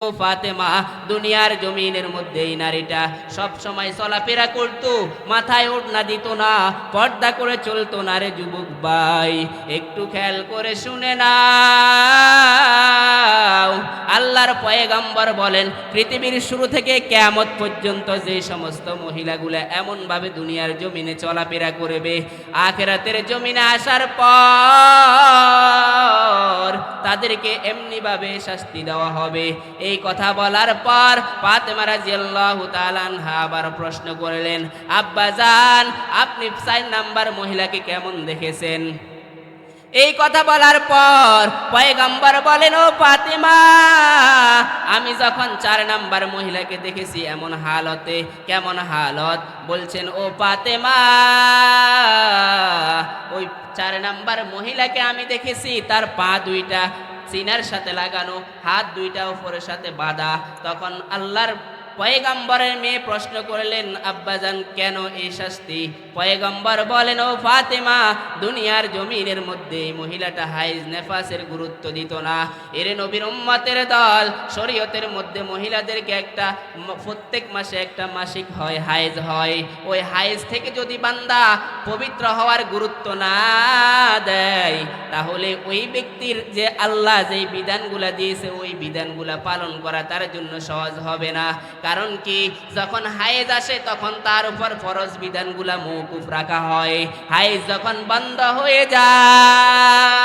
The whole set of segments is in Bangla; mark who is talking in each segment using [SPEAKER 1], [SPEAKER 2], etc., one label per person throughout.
[SPEAKER 1] ফাতেমা দুনিয়ার জমিনের মধ্যে এই নারীটা সব সময় চলাফেরা করত, মাথায় ওড়না দিত না, পর্দা করে চলতো না। রে যুবক ভাই, একটু খেয়াল করে শুনে নাও, আল্লাহর পয়গম্বর বলেন পৃথিবীর শুরু থেকে কিয়ামত পর্যন্ত যে সমস্ত মহিলাগুলা এমন ভাবে দুনিয়ার জমিনে চলাফেরা করবে, আখিরাতের জমিনে আসার পর তাদেরকে এমনি ভাবে শাস্তি দেওয়া হবে। এই কথা বলার পর ফাতেমা রাদিয়াল্লাহু তাআলা আনহা আবার প্রশ্ন করলেন, আব্বাজান আপনি 4 নাম্বার মহিলাকে কেমন দেখেছেন? এই কথা বলার পর পয়গম্বর বলেন, ও ফাতেমা, আমি যখন 4 নাম্বার মহিলাকে দেখেছি এমন হালতে, কেমন হালত বলছেন ও ফাতেমা, ওই 4 নাম্বার মহিলাকে আমি দেখেছি তার পা দুইটা সিনার সাথে লাগানো, হাত দুইটা উপরের সাথে বাঁধা। তখন আল্লাহর পয়গম্বরের মেয়ে প্রশ্ন করলেন, আব্বাজান কেন এই শাস্তি? পয়গম্বর বলেন, ও ফাতেমা, দুনিয়ার জমিনের মধ্যে এই মহিলাটা হাইজ নেফাসের গুরুত্ব দিত না। এর নবীর উম্মতের দল, শরীয়তের মধ্যে মহিলাদেরকে একটা প্রত্যেক মাসে একটা মাসিক হয়, হাইজ হয়। ওই হাইজ থেকে যদি বান্দা পবিত্র হওয়ার গুরুত্ব না দেয়, তাহলে ওই ব্যক্তির যে আল্লাহ যেই বিধানগুলা দিয়েছে ওই বিধানগুলা পালন করা তার জন্য সহজ হবে না। কারণ কি, যখন হায়েজ আসে তখন তার উপর ফরজ বিধানগুলা মওকুফ রাখা হয়। হায়েজ যখন বন্ধ হয়ে যায়,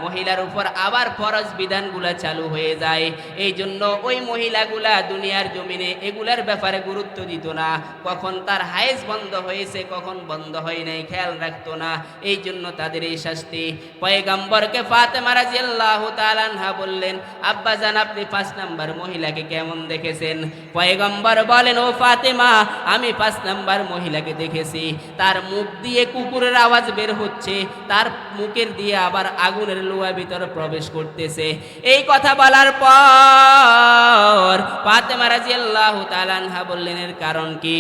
[SPEAKER 1] মহিলার উপর আবার ফরজ বিধানগুলা চালু হয়ে যায়। এই জন্য ওই মহিলাগুলা দুনিয়ার জমিনে এগুলার ব্যাপারে গুরুত্ব দিত না। কখন তার হায়েজ বন্ধ হয়েছে, কখন বন্ধ হয় নাই খেয়াল রাখতো না। এই জন্য তাদের এই শাস্তি। পয়গম্বরকে ফাতেমা রাদিয়াল্লাহু তাআলা আনহা বললেন, আব্বাজান আপনি 5 নাম্বার মহিলাকে কেমন দেখেছেন? পয়গম্বর বলেন, ও ফাতেমা, আমি 5 নাম্বার মহিলাকে দেখেছি তার মুখ দিয়ে কুকুরের আওয়াজ বের হচ্ছে, তার মুখের দিয়ে আবার আগুনের লোহা ভিতরে প্রবেশ করতেছে। এই কথা বলার পর ফাতেমা রাদিয়াল্লাহু তাআলা আনহা বললেন, এর কারণ কি?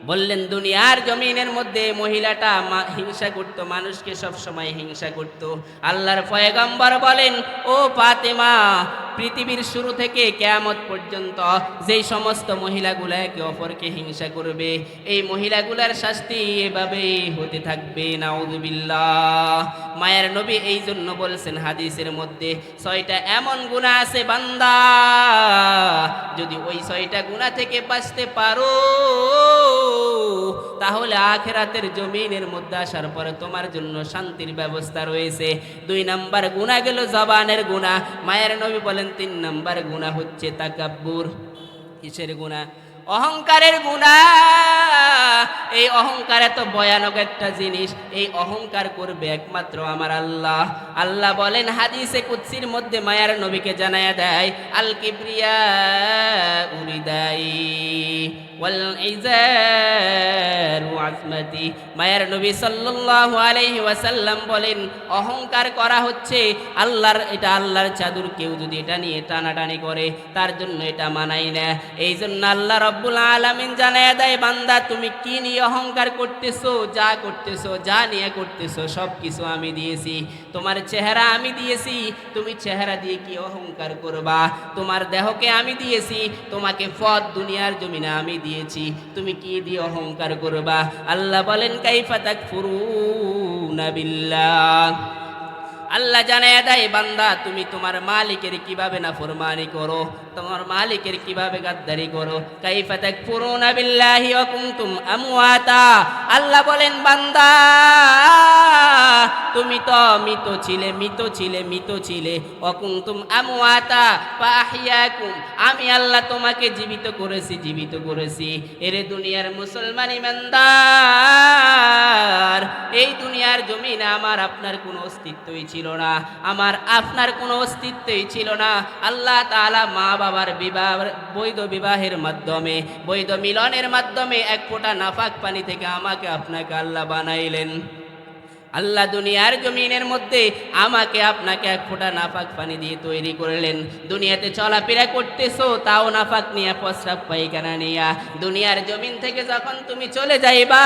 [SPEAKER 1] বললেন, দুনিয়ার জমিনের মধ্যে মহিলাটা হিংসা করত, মানুষকে সব সময় হিংসা করত। আল্লাহর পয়গম্বর বলেন, ও ফাতেমা, পৃথিবীর শুরু থেকে কিয়ামত পর্যন্ত যেই সমস্ত মহিলাগুলা একে অপরকে হিংসা করবে, এই মহিলাগুলার শাস্তি এভাবেই হতে থাকবে। নাউযুবিল্লাহ। মায়ের নবী এই জন্য বলছেন হাদিসের মধ্যে 6টা এমন গুনাহ আছে বান্দা, যদি ওই 6টা গুনাহ থেকে বাঁচতে পারো তাহলে আখিরাতের জমিনের মধ্যে আসার পরে তোমার জন্য শান্তির ব্যবস্থা রয়েছে। 2 নাম্বার গুনাহ গেল জবানের গুনাহ। মায়ের নবী বলেন 3 নাম্বার গুনাহ হচ্ছে তাকাব্বুর। কিসের গুনাহ? অহংকারের গুনাহ। এই অহংকার এত ভয়ানক একটা জিনিস, এই অহংকার করবে একমাত্র আমার আল্লাহ। আল্লাহ বলেন হাদিসে কুদসির মধ্যে, মায়ার নবীকে জানায়া দেয়, আল কিবরিয়া উরিদাই ওয়াল ইজারু আজমাতি। মায়ার নবী সাল্লাল্লাহু আলাইহি ওয়াসাল্লাম বলেন, অহংকার করা হচ্ছে আল্লাহর, এটা আল্লাহর চাদর। কেউ যদি এটা নিয়ে টানাটানি করে তার জন্য এটা মানাই না। এই জন্য আল্লাহ রব্বুল আলামিন জানায়া দেয়, বান্দা তুমি কি নিয়ে অহংকার করতেছো? যা করতেছো, যা নিয়ে করতেছো সব কিছু আমি দিয়েছি। তোমার চেহারা আমি দিয়েছি, তুমি চেহারা দিয়ে কি অহংকার করবা? তোমার দেহকে আমি দিয়েছি, তোমাকে পথ দুনিয়ার জমিনে আমি দিয়েছি, তুমি কি দিয়ে অহংকার করবা? আল্লাহ বলেন, কাইফা তাকফুরুনা বিল্লাহ। আল্লাহ জানায়া দেয়, বান্দা তুমি তোমার মালিকের কিভাবে নাফরমানি করো, তোমার মালিকের কিভাবে গাদ্দারি করো। কাইফা তাকফুরুনা বিল্লাহি ওয়া কুনতুম আমওয়াতা। আল্লাহ বলেন, বান্দা তুমি তো মৃত ছিলে। ওয়া কুনতুম আমওয়াতা ফাহিয়াকুম, আমি আল্লাহ তোমাকে জীবিত করেছি। এরে দুনিয়ার মুসলমান ইমানদার, এই দুনিয়ার জমিনে আমার আপনার কোনো অস্তিত্বই ছিল না, আমার আপনার কোনো অস্তিত্বই ছিল না। আল্লাহ তাআলা মা বাবার বিবাহ, বৈধ বিবাহের মাধ্যমে, বৈধ মিলনের মাধ্যমে এক ফোঁটা নাফাক পানি থেকে আমাকে আপনাকে আল্লাহ বানাইলেন। আল্লাহ দুনিয়ার জমিনের মধ্যে আমাকে আপনাকে এক ফোঁটা নাপাক পানি দিয়ে তৈরি করলেন। দুনিয়াতে চলাফেরা করতেছো তাও নাপাক নিয়ে, প্রস্রাব পায়খানা নিয়া। দুনিয়ার জমিন থেকে যখন তুমি চলে যাইবা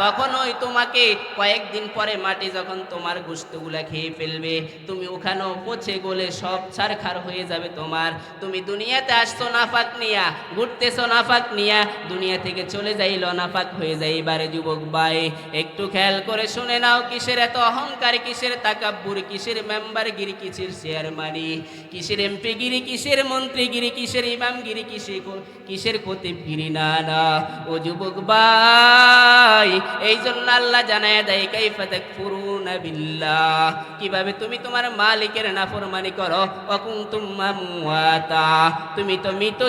[SPEAKER 1] তখন ওই তোমাকে কয়েকদিন পরে মাটি যখন তোমার গোশতগুলা খেয়ে ফেলবে, তুমি ওখানেও পচে গলে সব ছারখার হয়ে যাবে তোমার। তুমি দুনিয়াতে আসছো নাপাক নিয়া, ঘুরতেছো নাপাক নিয়া, দুনিয়া থেকে চলে যাইল নাপাক হয়ে যাইবারে যুবক ভাই। একটু খেয়াল করে শুনে নাও, কিসের এত অহংকার, কিসের তাকাব্বুর, কিসের মেম্বারগিরি, কিসের চেয়ারম্যানি, কিসের এমপিগিরি, কিসের মন্ত্রীগিরি, কিসের ইমামগিরি, কিসের খতিবগিরি। না না ও যুবক ভাই, এই জন্য আল্লাহ জানায় দেয় কাইফা তাকফুরুনা বিল্লাহ, কিভাবে তুমি তোমার মালিকের নাফরমানি করো। ওয়াকুনতুম আমওয়াতা, তুমি তো মৃত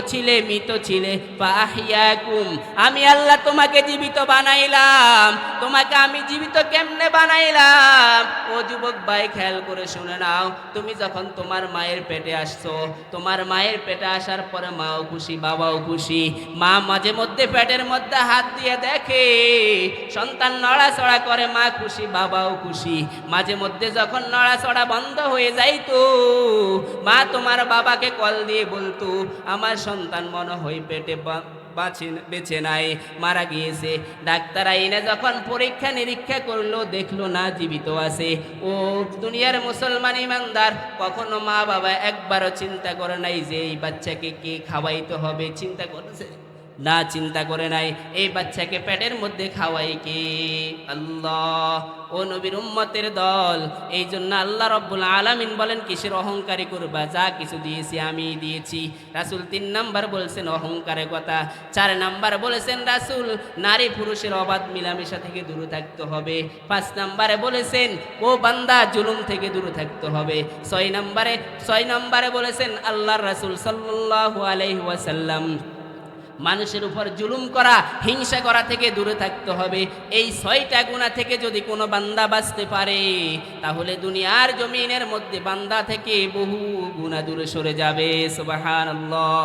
[SPEAKER 1] ছিলে ফাহিয়াকুম, আমি আল্লাহ তোমাকে জীবিত বানাইলাম। তোমাকে আমি জীবিত কেমনে বানাইলাম? ও যুবক ভাই খেয়াল করে শুনে নাও, তুমি যখন তোমার মায়ের পেটে আসছো, তোমার মায়ের পেটে আসার পরে মাও খুশি, বাবাও খুশি। মা মাঝে মধ্যে পেটের মধ্যে হাত দিয়ে দেখে সন্তান নড়াচড়া করে, মা খুশি, বাবাও খুশি। মাঝে মধ্যে যখন নড়াচড়া বন্ধ হয়ে যাইতো, মা তোমার বাবাকে কল দিয়ে বলতো আমার সন্তান মনে হয় পেটে বেঁচে নাই, মারা গিয়েছে। ডাক্তার আইনে যখন পরীক্ষা নিরীক্ষা করলো, দেখলো না, জীবিত আছে। ও দুনিয়ার মুসলমান ইমানদার, কখনো মা বাবা একবারও চিন্তা করে নাই যে এই বাচ্চাকে কে খাওয়াইতে হবে? চিন্তা করেছে না, চিন্তা করে নাই এই বাচ্চাকে পেটের মধ্যে খাওয়াই কে? আল্লাহ। ও নবীর উম্মতের দল, এই জন্য আল্লাহ রব্বুল আলামিন বলেন কিসের অহংকারী করবা? যা কিছু দিয়েছি আমি দিয়েছি। রাসূল 3 নাম্বার বলছেন অহংকারের কথা। 4 নাম্বার বলেছেন রাসূল নারী পুরুষের অবাধ মিলামেশা থেকে দূরে থাকতে হবে। 5 নাম্বারে বলেছেন ও বান্দা জুলুম থেকে দূরে থাকতে হবে। 6 নাম্বারে বলেছেন আল্লাহর রাসূল সাল্লাল্লাহু আলাইহি ওয়াসাল্লাম মানুষের উপর জুলুম করা, হিংসা করা থেকে দূরে থাকতে হবে। এই 6টা গুনাহ থেকে যদি কোনো বান্দা বাঁচতে পারে, তাহলে দুনিয়ার জমিনের মধ্যে বান্দা থেকে বহু গুনাহ দূরে সরে যাবে। সুবহানাল্লাহ।